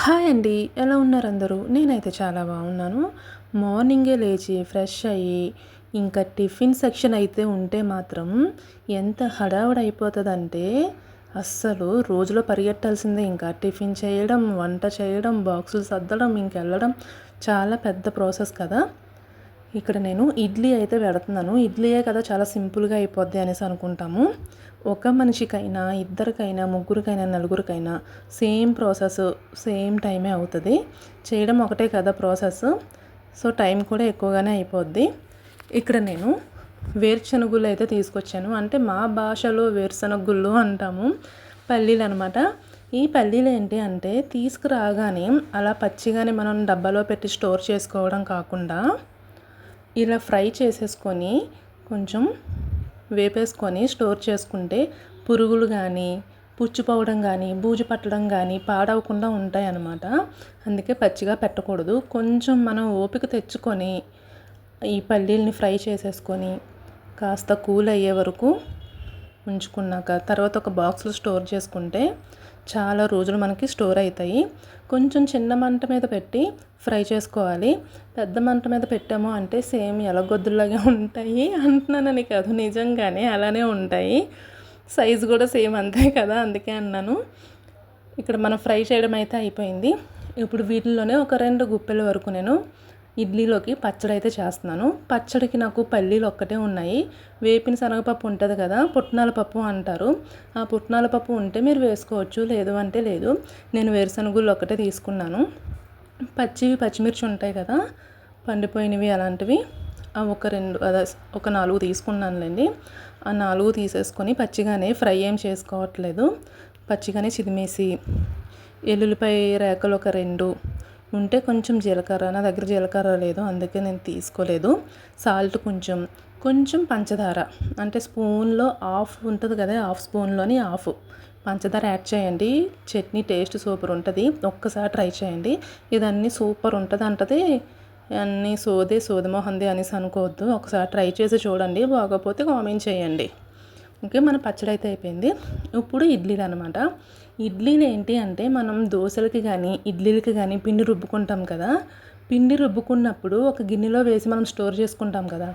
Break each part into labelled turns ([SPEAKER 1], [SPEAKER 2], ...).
[SPEAKER 1] Hi అండి. ఎలా ఉన్నారు అందరూ? నేనైతే చాలా బాగున్నాను. మార్నింగే లేచి ఫ్రెష్ అయ్యి ఇంకా టిఫిన్ సెక్షన్ అయితే ఉంటే మాత్రం ఎంత హడావుడి అయిపోతదంటే అస్సలు రోజులో పరిగెట్టాల్సిందే. ఇంకా టిఫిన్ చేయడం, వంట చేయడం, బాక్సులు సర్దడం, ఇంకెళ్ళడం చాలా పెద్ద ప్రాసెస్ కదా! ఇక్కడ నేను ఇడ్లీ అయితే పెడుతున్నాను. ఇడ్లీయే కదా చాలా సింపుల్‌గా అయిపోద్ది అనేసి అనుకుంటాము. ఒక మనిషికైనా, ఇద్దరికైనా, ముగ్గురికైనా, నలుగురికైనా సేమ్ ప్రాసెస్, సేమ్ టైమే అవుతది. చేయడం ఒకటే కదా ప్రాసెస్. సో, టైం కూడా ఎక్కువగానే అయిపోద్ది. ఇక్కడ నేను వేరుశనగుళ్ళు అయితే తీసుకొచ్చాను. అంటే మా భాషలో వేరుశనగ గుళ్ళు అంటాము. పల్లీలనమాట. ఈ పల్లీలు ఏంటి అంటే తీసుకురాగానే అలా పచ్చిగానే మనం డబ్బాలో పెట్టి స్టోర్ చేసుకోవడం కాకుండా ఇలా ఫ్రై చేసేసుకొని కొంచెం వేపేసుకొని స్టోర్ చేసుకుంటే పురుగులు కానీ పుచ్చిపోవడం కానీ బూజు పట్టడం కానీ పాడవకుండా ఉంటాయన్నమాట. అందుకే పచ్చిగా పెట్టకూడదు. కొంచెం మనం ఓపిక తెచ్చుకొని ఈ పల్లీల్ని ఫ్రై చేసేసుకొని కాస్త కూల్ అయ్యే వరకు ఉంచుకున్నాక తర్వాత ఒక బాక్స్లో స్టోర్ చేసుకుంటే చాలా రోజులు మనకి స్టోర్ అవుతాయి. కొంచెం చిన్న మంట మీద పెట్టి ఫ్రై చేసుకోవాలి. పెద్ద మంట మీద పెట్టాము అంటే సేమ్ ఎలగొద్దులాగే ఉంటాయి అంటున్నానని కాదు, నిజంగానే అలానే ఉంటాయి. సైజు కూడా సేమ్ అంతే కదా, అందుకే అన్నాను. ఇక్కడ మనం ఫ్రై చేయడం అయితే అయిపోయింది. ఇప్పుడు వీటిల్లోనే ఒక 2 గుప్పెల వరకు నేను ఇడ్లీలోకి పచ్చడి అయితే చేస్తున్నాను. పచ్చడికి నాకు పల్లీలు ఒక్కటే ఉన్నాయి. వేపిన శనగపప్పు ఉంటుంది కదా, పుట్నాల పప్పు అంటారు. ఆ పుట్నాల పప్పు ఉంటే మీరు వేసుకోవచ్చు, లేదు అంటే లేదు. నేను వేరుశనగుళ్ళు ఒక్కటే తీసుకున్నాను. పచ్చిమిర్చి ఉంటాయి కదా, పండిపోయినవి అలాంటివి అవి ఒక 4 తీసుకున్నానులేండి. ఆ 4 తీసేసుకొని పచ్చిగానే ఫ్రై ఏం చేసుకోవట్లేదు, పచ్చిగానే చిదిమేసి ఎల్లుల్లిపాయ రేకలు ఒక 2 ఉంటే కొంచెం జీలకర్ర, నా దగ్గర జీలకర్ర లేదు అందుకే నేను తీసుకోలేదు. సాల్ట్ కొంచెం పంచదార, అంటే స్పూన్లో హాఫ్ ఉంటుంది కదా, హాఫ్ స్పూన్లోని హాఫ్ పంచదార యాడ్ చేయండి. చట్నీ టేస్ట్ సూపర్ ఉంటుంది. ఒక్కసారి ట్రై చేయండి. ఇదన్నీ సూపర్ ఉంటుంది. అన్నీ సోదిమోహంది అనేసి అనుకోవద్దు. ఒకసారి ట్రై చేసి చూడండి, బాగోపోతే కామెంట్ చేయండి. ఓకే, మన పచ్చడి అయితే అయిపోయింది. ఇప్పుడు ఇడ్లీలు అనమాట. ఇడ్లీలు ఏంటి అంటే మనం దోశలకి కానీ ఇడ్లీలకి కానీ పిండి రుబ్బుకుంటాం కదా, పిండి రుబ్బుకున్నప్పుడు ఒక గిన్నెలో వేసి మనం స్టోర్ చేసుకుంటాం కదా,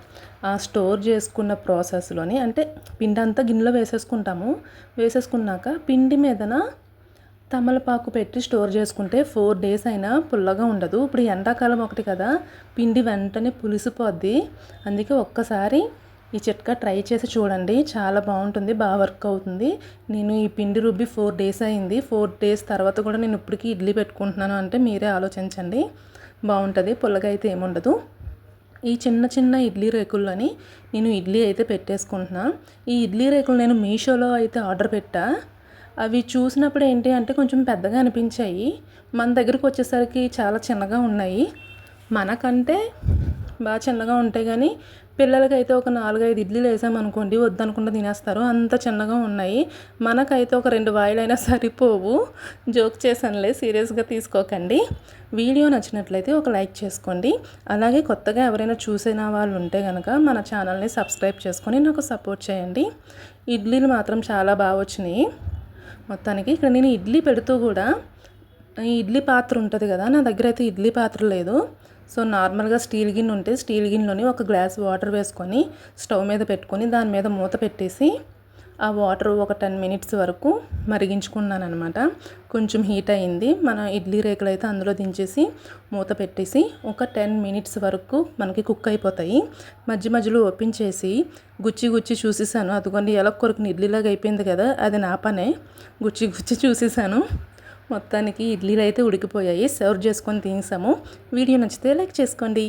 [SPEAKER 1] ఆ స్టోర్ చేసుకున్న ప్రాసెస్లోని అంటే పిండి అంతా గిన్నెలో వేసేసుకున్నాక పిండి మీదన తమలపాకు పెట్టి స్టోర్ చేసుకుంటే 4 days అయినా పుల్లగా ఉండదు. ఇప్పుడు ఎండాకాలం ఒకటి కదా, పిండి వెంటనే పులిసిపోద్ది. అందుకే ఒక్కసారి ఈ చిట్కా ట్రై చేసి చూడండి, చాలా బాగుంటుంది, బాగా వర్క్ అవుతుంది. నేను ఈ పిండి రుబ్బి 4 days అయింది. 4 days తర్వాత కూడా నేను ఇప్పటికీ ఇడ్లీ పెట్టుకుంటున్నాను అంటే మీరే ఆలోచించండి. బాగుంటుంది, పుల్లగా అయితే ఏముండదు. ఈ చిన్న ఇడ్లీ రేకుల్లోని నేను ఇడ్లీ అయితే పెట్టేసుకుంటున్నాను. ఈ ఇడ్లీ రేకులు నేను మీషోలో అయితే ఆర్డర్ పెట్టా. అవి చూసినప్పుడు ఏంటి అంటే కొంచెం పెద్దగా అనిపించాయి. మన దగ్గరకు వచ్చేసరికి చాలా చిన్నగా ఉన్నాయి. మనకంటే బాగా చిన్నగా ఉంటాయి, కానీ పిల్లలకైతే ఒక 4-5 ఇడ్లీలు వేసామనుకోండి వద్దనుకుండా తినేస్తారు, అంత చిన్నగా ఉన్నాయి. మనకైతే ఒక 2 వాయిలైనా సరిపోవు. జోక్ చేశానులే, సీరియస్గా తీసుకోకండి. వీడియో నచ్చినట్లయితే ఒక లైక్ చేసుకోండి. అలాగే కొత్తగా ఎవరైనా చూసిన వాళ్ళు ఉంటే కనుక మన ఛానల్ని సబ్స్క్రైబ్ చేసుకొని నాకు సపోర్ట్ చేయండి. ఇడ్లీలు మాత్రం చాలా బాగా వచ్చినాయి. మొత్తానికి ఇక్కడ నేను ఇడ్లీ పెడుతూ కూడా ఈ ఇడ్లీ పాత్ర ఉంటుంది కదా, నా దగ్గర అయితే ఇడ్లీ పాత్ర లేదు. సో నార్మల్గా స్టీల్ గిన్నె ఉంటే స్టీల్ గిన్నెలోని ఒక గ్లాస్ వాటర్ వేసుకొని స్టవ్ మీద పెట్టుకొని దాని మీద మూత పెట్టేసి ఆ వాటర్ ఒక 10 minutes వరకు మరిగించుకున్నాను అనమాట. కొంచెం హీట్ అయింది. మన ఇడ్లీ రేకులు అయితే అందులో దించేసి మూత పెట్టేసి ఒక 10 minutes వరకు మనకి కుక్ అయిపోతాయి. మధ్యలో ఓపెన్ చేసి గుచ్చి చూసేసాను. అదిగోండి ఎలా కొరుకుని ఇడ్లీలాగా అయిపోయింది కదా, అది నా పనే. గుచ్చి చూసేసాను. మొత్తానికి ఇడ్లీలు అయితే ఉడికిపోయాయి. సర్వ్ చేసుకొని తినేసాము. వీడియో నచ్చితే లైక్ చేసుకోండి.